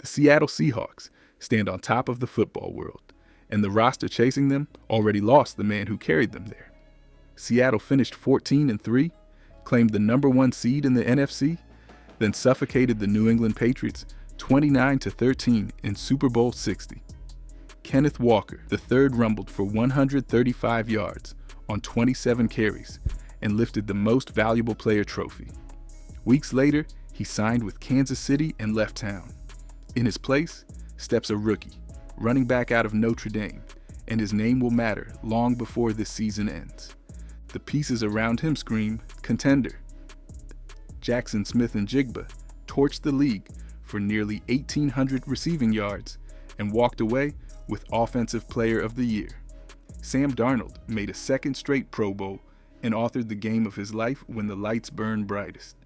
Seattle Seahawks stand on top of the football world, and the roster chasing them already lost the man who carried them there. Seattle finished 14-3, claimed the #1 seed in the NFC, then suffocated the New England Patriots 29-13 in Super Bowl 60. Kenneth Walker III rumbled for 135 yards on 27 carries and lifted the Most Valuable Player trophy. Weeks later, he signed with Kansas City and left town. In his place steps a rookie, running back out of Notre Dame, and his name will matter long before this season ends. The pieces around him scream, contender. Jackson Smith-Njigba torched the league for nearly 1,800 receiving yards and walked away with Offensive Player of the Year. Sam Darnold made a second straight Pro Bowl and authored the game of his life when the lights burned brightest.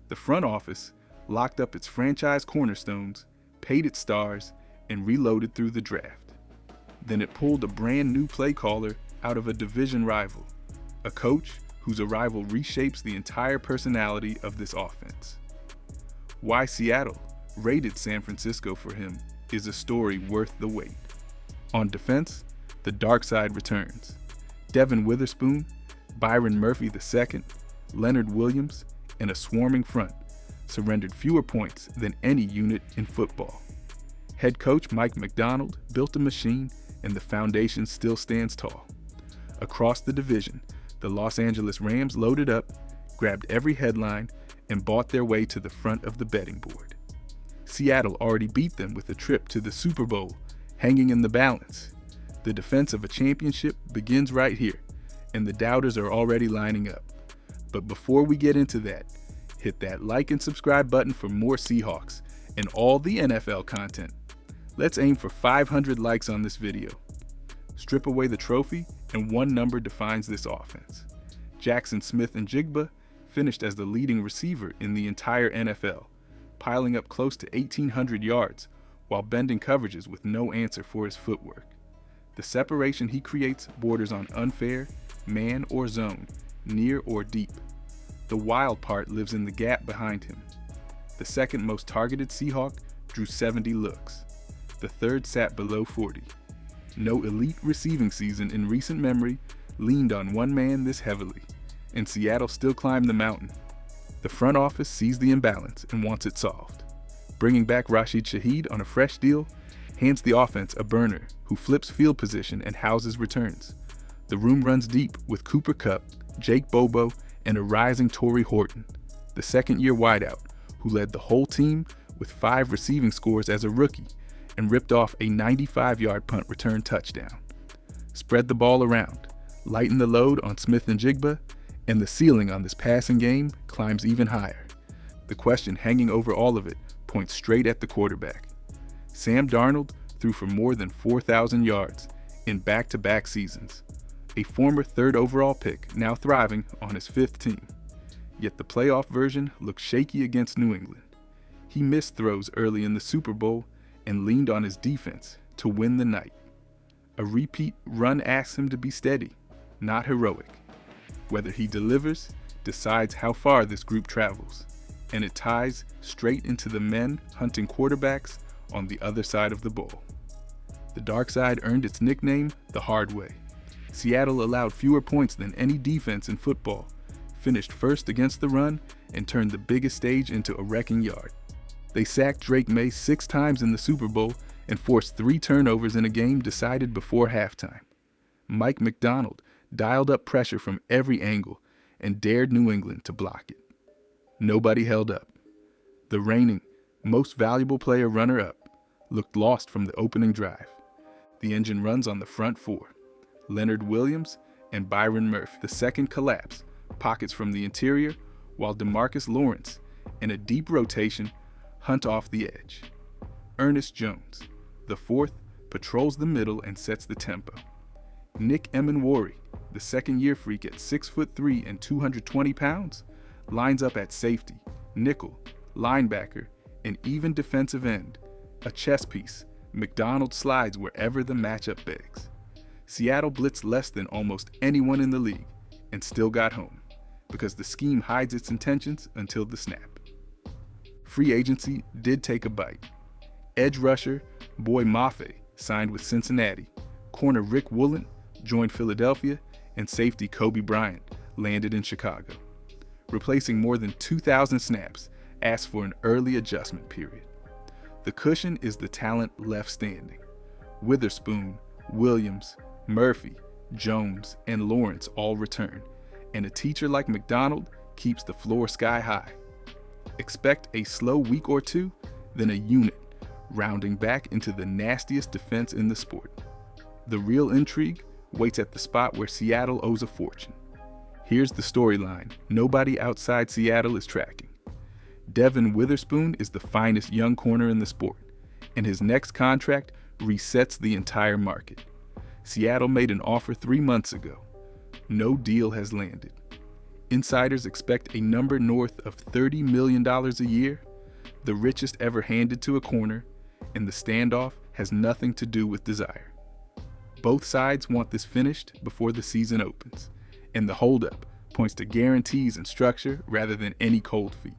The front office locked up its franchise cornerstones, paid its stars, and reloaded through the draft. Then it pulled a brand new play caller out of a division rival, a coach whose arrival reshapes the entire personality of this offense. Why Seattle raided San Francisco for him is a story worth the wait. On defense, the dark side returns. Devin Witherspoon, Byron Murphy II, Leonard Williams, and a swarming front surrendered fewer points than any unit in football. Head coach Mike Macdonald built a machine, and the foundation still stands tall. Across the division, the Los Angeles Rams loaded up, grabbed every headline, and bought their way to the front of the betting board. Seattle already beat them with a trip to the Super Bowl, hanging in the balance. The defense of a championship begins right here, and the doubters are already lining up. But before we get into that, hit that like and subscribe button for more Seahawks and all the NFL content. Let's aim for 500 likes on this video. Strip away the trophy, and one number defines this offense. Jackson Smith-Njigba finished as the leading receiver in the entire NFL, piling up close to 1,800 yards while bending coverages with no answer for his footwork. The separation he creates borders on unfair, man or zone, near or deep. The wild part lives in the gap behind him. The second most targeted Seahawk drew 70 looks. The third sat below 40. No elite receiving season in recent memory leaned on one man this heavily, and Seattle still climbed the mountain. The front office sees the imbalance and wants it solved. Bringing back Rashid Shaheed on a fresh deal hands the offense a burner who flips field position and houses returns. The room runs deep with Cooper Kupp, Jake Bobo, and a rising Torrey Horton, the second-year wideout who led the whole team with 5 receiving scores as a rookie and ripped off a 95-yard punt return touchdown. Spread the ball around, lighten the load on Smith-Njigba, and the ceiling on this passing game climbs even higher. The question hanging over all of it points straight at the quarterback. Sam Darnold threw for more than 4,000 yards in back-to-back seasons. A former 3rd overall pick now thriving on his 5th team. Yet the playoff version looked shaky against New England. He missed throws early in the Super Bowl and leaned on his defense to win the night. A repeat run asks him to be steady, not heroic. Whether he delivers decides how far this group travels, and it ties straight into the men hunting quarterbacks on the other side of the ball. The dark side earned its nickname the hard way. Seattle allowed fewer points than any defense in football, finished first against the run, and turned the biggest stage into a wrecking yard. They sacked Drake May 6 times in the Super Bowl and forced 3 turnovers in a game decided before halftime. Mike Macdonald dialed up pressure from every angle and dared New England to block it. Nobody held up. The reigning Most Valuable Player runner-up looked lost from the opening drive. The engine runs on the front 4. Leonard Williams and Byron Murphy. The second collapse pockets from the interior, while DeMarcus Lawrence, in a deep rotation, hunt off the edge. Ernest Jones, the 4th, patrols the middle and sets the tempo. Nick Emenwari, the second-year freak at 6'3" and 220 pounds, lines up at safety, nickel, linebacker, and even defensive end. A chess piece, McDonald slides wherever the matchup begs. Seattle blitzed less than almost anyone in the league and still got home, because the scheme hides its intentions until the snap. Free agency did take a bite. Edge rusher Boy Mafe signed with Cincinnati, corner Rick Woolen joined Philadelphia, and safety Kobe Bryant landed in Chicago. Replacing more than 2,000 snaps, asked for an early adjustment period. The cushion is the talent left standing. Witherspoon, Williams, Murphy, Jones, and Lawrence all return, and a teacher like McDonald keeps the floor sky high. Expect a slow week or two, then a unit, rounding back into the nastiest defense in the sport. The real intrigue waits at the spot where Seattle owes a fortune. Here's the storyline nobody outside Seattle is tracking. Devin Witherspoon is the finest young corner in the sport, and his next contract resets the entire market. Seattle made an offer 3 months ago. No deal has landed. Insiders expect a number north of $30 million a year, the richest ever handed to a corner, and the standoff has nothing to do with desire. Both sides want this finished before the season opens, and the holdup points to guarantees and structure rather than any cold feet.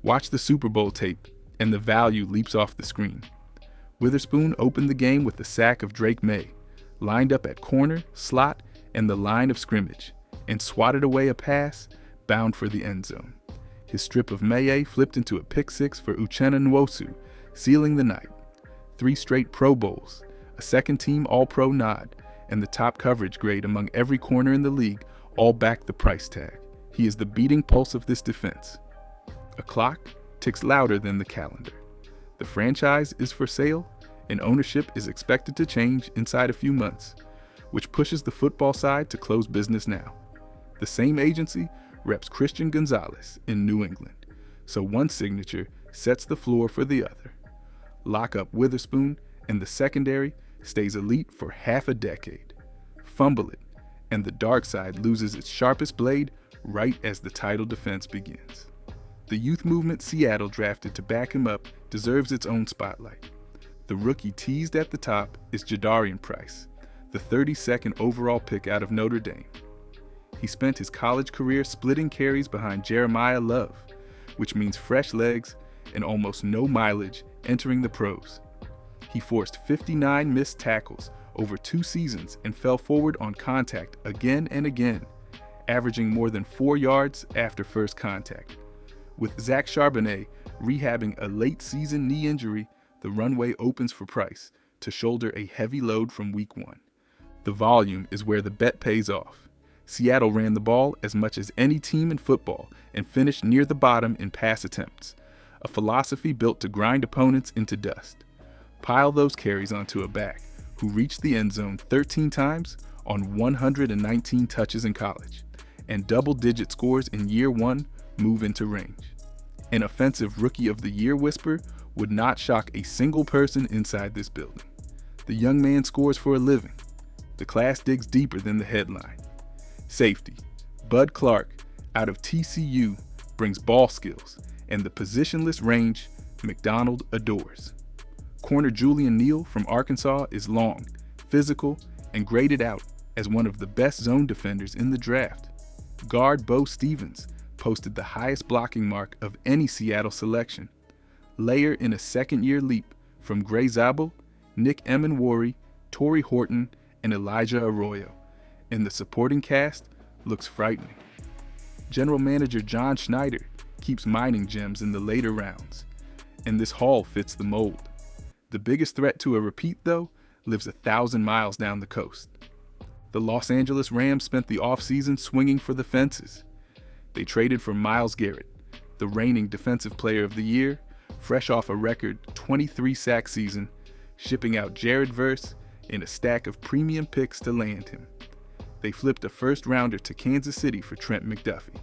Watch the Super Bowl tape, and the value leaps off the screen. Witherspoon opened the game with the sack of Drake May, lined up at corner, slot, and the line of scrimmage, and swatted away a pass bound for the end zone. His strip of Maye flipped into a pick six for Uchenna Nwosu, sealing the night. 3 straight Pro Bowls, a second-team All-Pro nod, and the top coverage grade among every corner in the league all back the price tag. He is the beating pulse of this defense. A clock ticks louder than the calendar. The franchise is for sale, and ownership is expected to change inside a few months, which pushes the football side to close business now. The same agency reps Christian Gonzalez in New England, so one signature sets the floor for the other. Lock up Witherspoon, and the secondary stays elite for half a decade. Fumble it, and the dark side loses its sharpest blade right as the title defense begins. The youth movement Seattle drafted to back him up deserves its own spotlight. The rookie teased at the top is Jadarian Price, the 32nd overall pick out of Notre Dame. He spent his college career splitting carries behind Jeremiah Love, which means fresh legs and almost no mileage entering the pros. He forced 59 missed tackles over 2 seasons and fell forward on contact again and again, averaging more than 4 yards after first contact. With Zach Charbonnet rehabbing a late-season knee injury, the runway opens for Price to shoulder a heavy load from week 1. The volume is where the bet pays off. Seattle ran the ball as much as any team in football and finished near the bottom in pass attempts, a philosophy built to grind opponents into dust. Pile those carries onto a back who reached the end zone 13 times on 119 touches in college, and double-digit scores in year 1 move into range. An offensive Rookie of the Year whisper would not shock a single person inside this building. The young man scores for a living. The class digs deeper than the headline. Safety, Bud Clark, out of TCU, brings ball skills, and the positionless range McDonald adores. Corner Julian Neal from Arkansas is long, physical, and graded out as one of the best zone defenders in the draft. Guard Bo Stevens posted the highest blocking mark of any Seattle selection. Layer in a second-year leap from Gray Zabel, Nick Emenwari, Torrey Horton, and Elijah Arroyo, and the supporting cast looks frightening. General Manager John Schneider keeps mining gems in the later rounds, and this haul fits the mold. The biggest threat to a repeat, though, lives 1,000 miles down the coast. The Los Angeles Rams spent the offseason swinging for the fences. They traded for Myles Garrett, the reigning Defensive Player of the Year, fresh off a record 23-sack season, shipping out Jared Verse and a stack of premium picks to land him. They flipped a first-rounder to Kansas City for Trent McDuffie,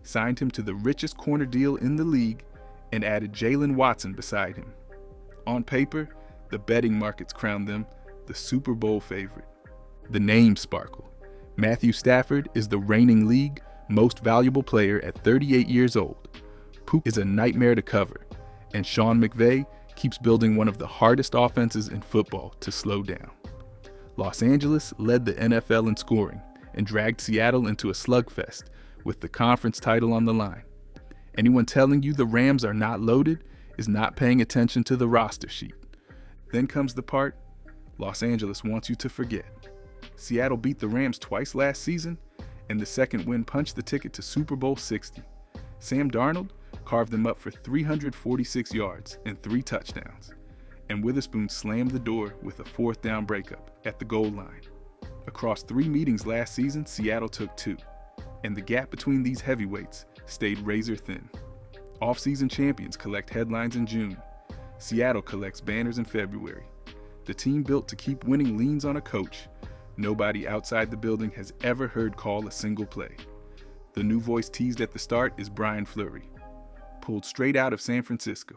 signed him to the richest corner deal in the league, and added Jalen Watson beside him. On paper, the betting markets crowned them the Super Bowl favorite. The names sparkle. Matthew Stafford is the reigning league most valuable player at 38 years old. Poop is a nightmare to cover, and Sean McVay keeps building one of the hardest offenses in football to slow down. Los Angeles led the NFL in scoring and dragged Seattle into a slugfest with the conference title on the line. Anyone telling you the Rams are not loaded is not paying attention to the roster sheet. Then comes the part Los Angeles wants you to forget. Seattle beat the Rams twice last season, and the second win punched the ticket to Super Bowl 60. Sam Darnold carved them up for 346 yards and 3 touchdowns, and Witherspoon slammed the door with a 4th down breakup at the goal line. Across 3 meetings last season, Seattle took 2, and the gap between these heavyweights stayed razor thin. Off-season champions collect headlines in June. Seattle collects banners in February. The team built to keep winning leans on a coach nobody outside the building has ever heard call a single play. The new voice teased at the start is Brian Fleury, pulled straight out of San Francisco.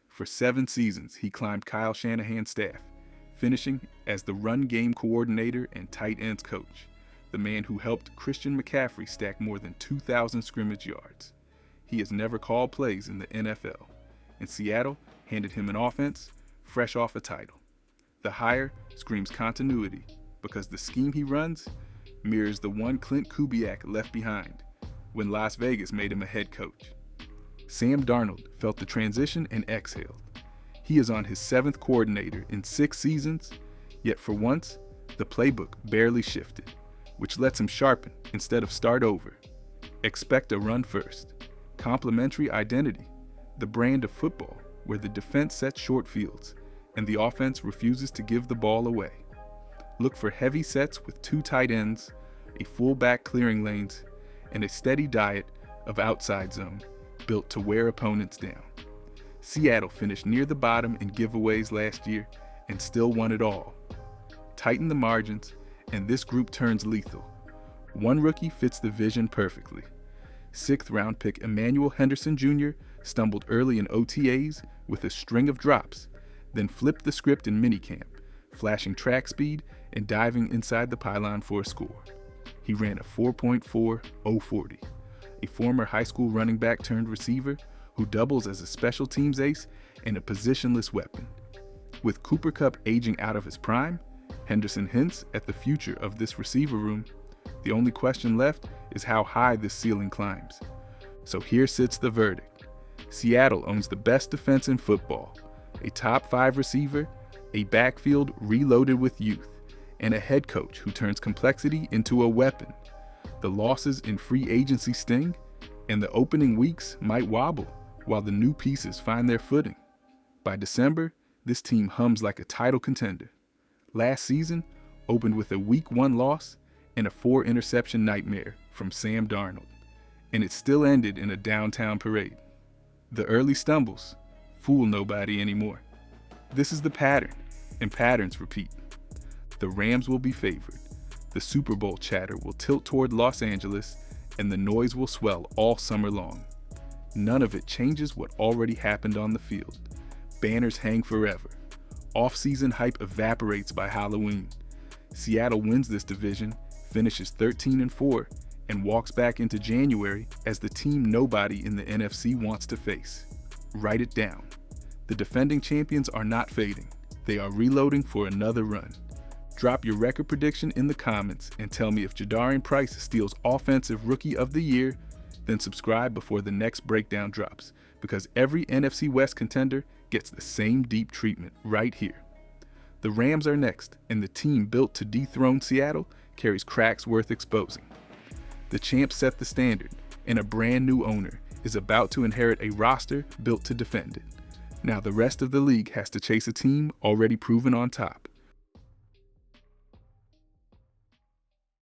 For 7 seasons, he climbed Kyle Shanahan's staff, finishing as the run game coordinator and tight ends coach, the man who helped Christian McCaffrey stack more than 2,000 scrimmage yards. He has never called plays in the NFL, and Seattle handed him an offense fresh off a title. The hire screams continuity because the scheme he runs mirrors the one Clint Kubiak left behind when Las Vegas made him a head coach. Sam Darnold felt the transition and exhaled. He is on his 7th coordinator in 6 seasons, yet for once, the playbook barely shifted, which lets him sharpen instead of start over. Expect a run first. Complementary identity, the brand of football where the defense sets short fields and the offense refuses to give the ball away. Look for heavy sets with 2 tight ends, a fullback clearing lanes, and a steady diet of outside zone built to wear opponents down. Seattle finished near the bottom in giveaways last year and still won it all. Tighten the margins, and this group turns lethal. One rookie fits the vision perfectly. 6th round pick Emmanuel Henderson Jr. stumbled early in OTAs with a string of drops, then flipped the script in minicamp, flashing track speed and diving inside the pylon for a score. He ran a 4.40, a former high school running back turned receiver who doubles as a special teams ace and a positionless weapon. With Cooper Kupp aging out of his prime, Henderson hints at the future of this receiver room. The only question left is how high this ceiling climbs. So here sits the verdict. Seattle owns the best defense in football, a top 5 receiver, a backfield reloaded with youth, and a head coach who turns complexity into a weapon. The losses in free agency sting, and the opening weeks might wobble while the new pieces find their footing. By December, this team hums like a title contender. Last season opened with a Week 1 loss and a 4-interception nightmare from Sam Darnold, and it still ended in a downtown parade. The early stumbles fool nobody anymore. This is the pattern, and patterns repeat. The Rams will be favored. The Super Bowl chatter will tilt toward Los Angeles, and the noise will swell all summer long. None of it changes what already happened on the field. Banners hang forever. Off-season hype evaporates by Halloween. Seattle wins this division, finishes 13-4, and walks back into January as the team nobody in the NFC wants to face. Write it down. The defending champions are not fading. They are reloading for another run. Drop your record prediction in the comments and tell me if Jadarian Price steals Offensive Rookie of the Year, then subscribe before the next breakdown drops, because every NFC West contender gets the same deep treatment right here. The Rams are next, and the team built to dethrone Seattle carries cracks worth exposing. The champs set the standard, and a brand new owner is about to inherit a roster built to defend it. Now the rest of the league has to chase a team already proven on top.